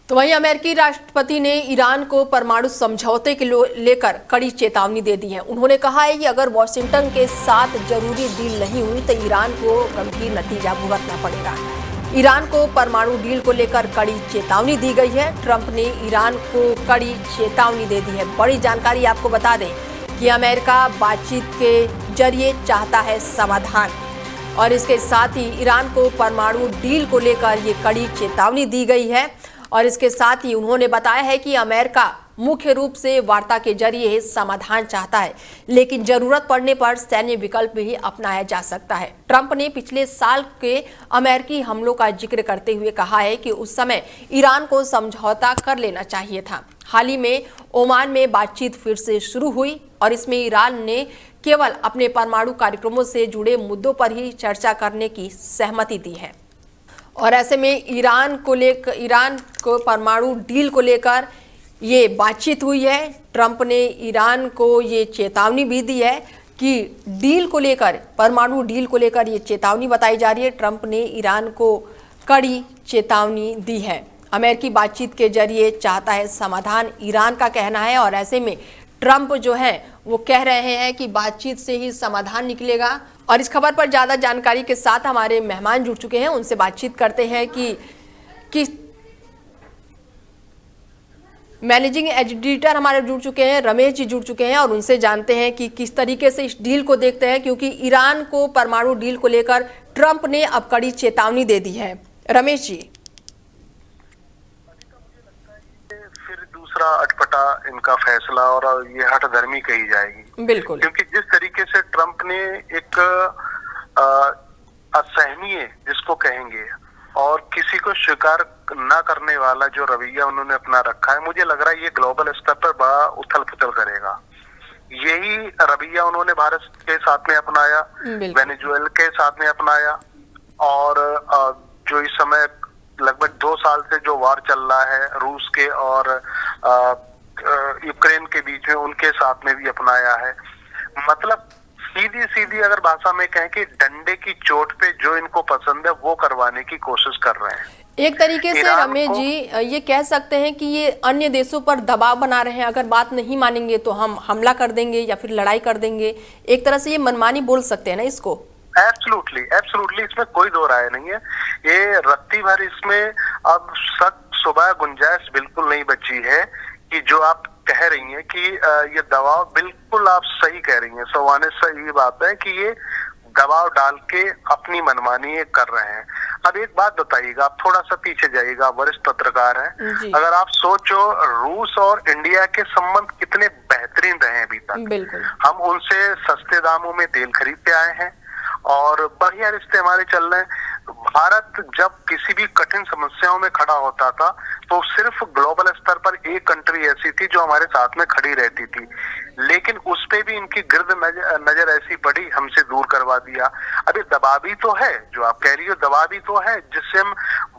तो वहीं अमेरिकी राष्ट्रपति ने ईरान को परमाणु समझौते के लेकर कड़ी चेतावनी दे दी है। उन्होंने कहा है कि अगर वॉशिंगटन के साथ जरूरी डील नहीं हुई तो ईरान को गंभीर नतीजा भुगतना पड़ेगा। ईरान को परमाणु डील को लेकर कड़ी चेतावनी दी गई है। ट्रंप ने ईरान को कड़ी चेतावनी दे दी है। बड़ी जानकारी आपको बता दें कि अमेरिका बातचीत के जरिए चाहता है समाधान, और इसके साथ ही ईरान को परमाणु डील को लेकर ये कड़ी चेतावनी दी गई है। और इसके साथ ही उन्होंने बताया है कि अमेरिका मुख्य रूप से वार्ता के जरिए समाधान चाहता है, लेकिन जरूरत पड़ने पर सैन्य विकल्प भी अपनाया जा सकता है। ट्रंप ने पिछले साल के अमेरिकी हमलों का जिक्र करते हुए कहा है कि उस समय ईरान को समझौता कर लेना चाहिए था। हाल ही में ओमान में बातचीत फिर से शुरू हुई और इसमें ईरान ने केवल अपने परमाणु कार्यक्रमों से जुड़े मुद्दों पर ही चर्चा करने की सहमति दी है। और ऐसे में ईरान को परमाणु डील को लेकर ये बातचीत हुई है। ट्रंप ने ईरान को ये चेतावनी भी दी है कि डील को लेकर, परमाणु डील को लेकर ये चेतावनी बताई जा रही है। ट्रंप ने ईरान को कड़ी चेतावनी दी है। अमेरिकी बातचीत के जरिए चाहता है समाधान, ईरान का कहना है। और ऐसे में ट्रंप जो है वो कह रहे हैं कि बातचीत से ही समाधान निकलेगा। और इस खबर पर ज़्यादा जानकारी के साथ हमारे मेहमान जुड़ चुके हैं, उनसे बातचीत करते हैं कि मैनेजिंग एडिटर हमारे जुड़ चुके हैं, रमेश जी जुड़ चुके हैं, और उनसे जानते हैं कि किस तरीके से इस डील को देखते हैं, क्योंकि ईरान को परमाणु डील को लेकर ट्रंप ने अब कड़ी चेतावनी दे दी है। रमेश जी, दूसरा अटपटा इनका फैसला और ये हठधर्मी कही जाएगी। बिल्कुल, क्योंकि जिस तरीके से ट्रंप ने एक असहनीय जिसको कहेंगे और किसी को स्वीकार ना करने वाला जो रवैया उन्होंने अपना रखा है, मुझे लग रहा है ये ग्लोबल स्तर पर बड़ा उथल पुथल करेगा। यही रवैया उन्होंने भारत के साथ में अपनाया, वेनेजुएला के साथ में अपनाया, और जो इस समय लगभग 2 साल से जो वार चल रहा है रूस के और यूक्रेन के बीच में, उनके साथ में भी अपनाया है। मतलब सीधी अगर भाषा में कहें कि डंडे की चोट पे जो इनको पसंद है वो करवाने की कोशिश कर रहे हैं। एक तरीके से रमेश जी ये कह सकते हैं कि ये अन्य देशों पर दबाव बना रहे हैं, अगर बात नहीं मानेंगे तो हम हमला कर देंगे या फिर लड़ाई कर देंगे। एक तरह से ये मनमानी बोल सकते हैं ना इसको। एब्सोल्युटली इसमें कोई दो राय नहीं है। ये रत्ती भर इसमें अब शक सुबह गुंजाइश बिल्कुल नहीं बची है कि जो आप कह रही हैं कि ये दबाव, बिल्कुल आप सही कह रही हैं। सवाने सही बात है कि ये दबाव डाल के अपनी मनमानी कर रहे हैं। अब एक बात बताइएगा, आप थोड़ा सा पीछे जाइएगा, वरिष्ठ पत्रकार हैं, अगर आप सोचो रूस और इंडिया के संबंध कितने बेहतरीन रहे अभी तक। बिल्कुल, हम उनसे सस्ते दामों में तेल खरीद के आए हैं और बढ़िया रिश्ते हमारे चल रहे हैं। भारत जब किसी भी कठिन समस्याओं में खड़ा होता था तो सिर्फ ग्लोबल स्तर पर एक कंट्री ऐसी थी जो हमारे साथ में खड़ी रहती थी, लेकिन उस पे भी इनकी गिर्द नजर ऐसी पड़ी, हमसे दूर करवा दिया। अभी दबाव ही तो है, जो आप कह रही हो दबाव ही तो है, जिससे हम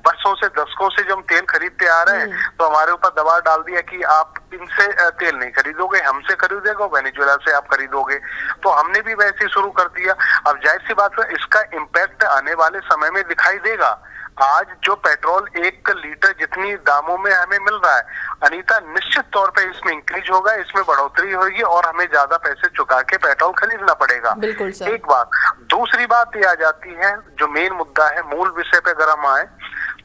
वर्षों से दशकों से जब तेल खरीदते आ रहे हैं तो हमारे ऊपर दबाव डाल दिया कि आप इनसे तेल नहीं खरीदोगे, हमसे खरीदोगे, वेनेजुएला से आप खरीदोगे। तो हमने भी वैसे ही शुरू कर दिया। अब जाहिर सी बात है इसका इम्पैक्ट आने वाले समय में दिखाई देगा। आज जो पेट्रोल 1 लीटर जितनी दामों में हमें मिल रहा है, अनीता, निश्चित तौर पे इसमें इंक्रीज होगा, इसमें बढ़ोतरी होगी और हमें ज्यादा पैसे चुका के पेट्रोल खरीदना पड़ेगा। बिल्कुल सर। एक बात, दूसरी बात ये आ जाती है, जो मेन मुद्दा है, मूल विषय पे अगर हम आए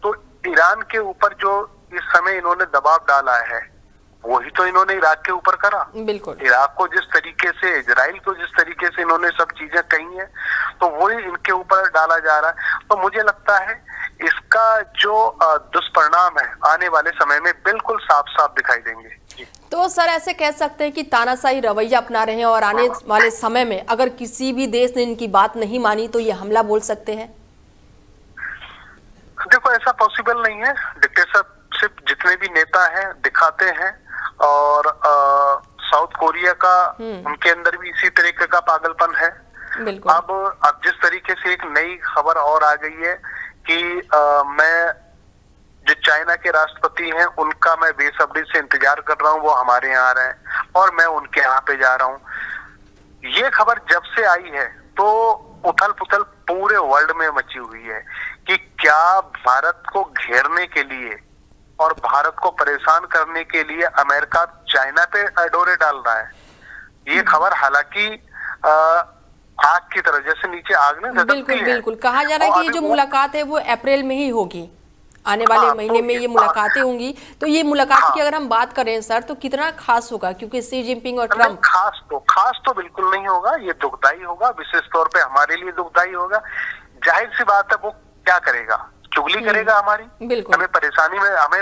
तो ईरान के ऊपर जो इस समय इन्होंने दबाव डाला है वही तो इन्होंने इराक के ऊपर करा। बिल्कुल, इराक को जिस तरीके से, इजराइल को जिस तरीके से इन्होंने सब चीजें कही हैं तो वही इनके ऊपर डाला जा रहा है। तो मुझे लगता है इसका जो दुष्परिणाम है आने वाले समय में बिल्कुल साफ साफ दिखाई देंगे। तो सर ऐसे कह सकते हैं कि तानाशाही रवैया अपना रहे हैं और आने वाले समय में अगर किसी भी देश ने इनकी बात नहीं मानी तो ये हमला बोल सकते हैं। देखो, ऐसा पॉसिबल नहीं है। डिक्टेटरशिप जितने भी नेता हैं दिखाते हैं, और साउथ कोरिया का उनके अंदर भी इसी तरीके का पागलपन है। अब जिस तरीके से एक नई खबर और आ गई है कि मैं जो चाइना के राष्ट्रपति हैं उनका मैं बेसब्री से इंतजार कर रहा हूं, वो हमारे यहाँ आ रहे हैं और मैं उनके यहाँ पे जा रहा हूं। ये खबर जब से आई है तो उथल पुथल पूरे वर्ल्ड में मची हुई है कि क्या भारत को घेरने के लिए और भारत को परेशान करने के लिए अमेरिका चाइना पे डोरे डाल रहा है। ये खबर हालांकि आग की तरह, जैसे नीचे आग नहीं धधकती है। बिल्कुल कहा जा रहा है कि ये जो मुलाकात है वो अप्रैल में ही होगी, आने वाले महीने में ये मुलाकातें होंगी। तो ये मुलाकात की अगर हम बात करें सर, तो कितना खास होगा, क्योंकि शी जिनपिंग और ट्रम्प। खास तो बिल्कुल नहीं होगा, ये दुखदाई होगा, विशेष तौर पे हमारे लिए दुखदाई होगा। जाहिर सी बात है, वो क्या करेगा, चुगली करेगा हमारी, हमें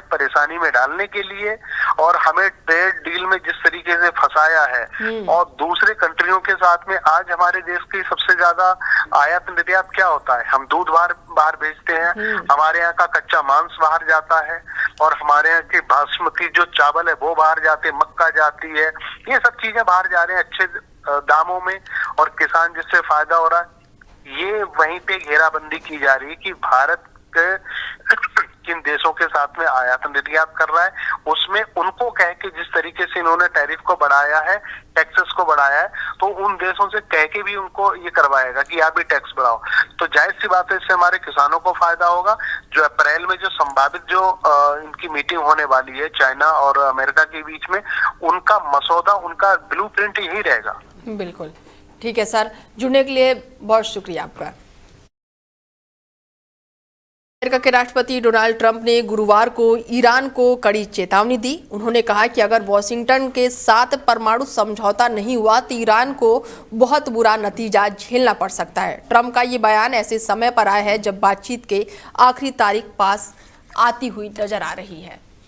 परेशानी में डालने के लिए, और हमें ट्रेड डील में जिस तरीके से फंसाया है, और दूसरे कंट्रियों के साथ में आज हमारे देश की सबसे ज्यादा आयात निर्यात क्या होता है, हम दूध बाहर भेजते हैं, हमारे यहाँ का कच्चा मांस बाहर जाता है, और हमारे यहाँ की बासमती जो चावल है वो बाहर जाते, मक्का जाती है, ये सब चीजें बाहर जा रहे हैं अच्छे दामों में, और किसान जिससे फायदा हो रहा है। ये वहीं पे घेराबंदी की जा रही है कि भारत किन देशों के साथ में आयात निर्यात कर रहा है, उसमें उनको कह के जिस तरीके से इन्होंने टैरिफ को बढ़ाया है, टैक्सेस को बढ़ाया है, तो उन देशों से कह के भी उनको ये करवाएगा कि आप भी टैक्स बढ़ाओ। तो जाहिर सी बात है, इससे हमारे किसानों को फायदा होगा। जो अप्रैल में जो संभावित इनकी मीटिंग होने वाली है चाइना और अमेरिका के बीच में, उनका मसौदा, उनका ब्लूप्रिंट यही रहेगा। बिल्कुल ठीक है सर, जुड़ने के लिए बहुत शुक्रिया आपका। अमेरिका के राष्ट्रपति डोनाल्ड ट्रंप ने गुरुवार को ईरान को कड़ी चेतावनी दी। उन्होंने कहा कि अगर वॉशिंगटन के साथ परमाणु समझौता नहीं हुआ तो ईरान को बहुत बुरा नतीजा झेलना पड़ सकता है। ट्रंप का ये बयान ऐसे समय पर आया है जब बातचीत के आखिरी तारीख पास आती हुई नजर आ रही है।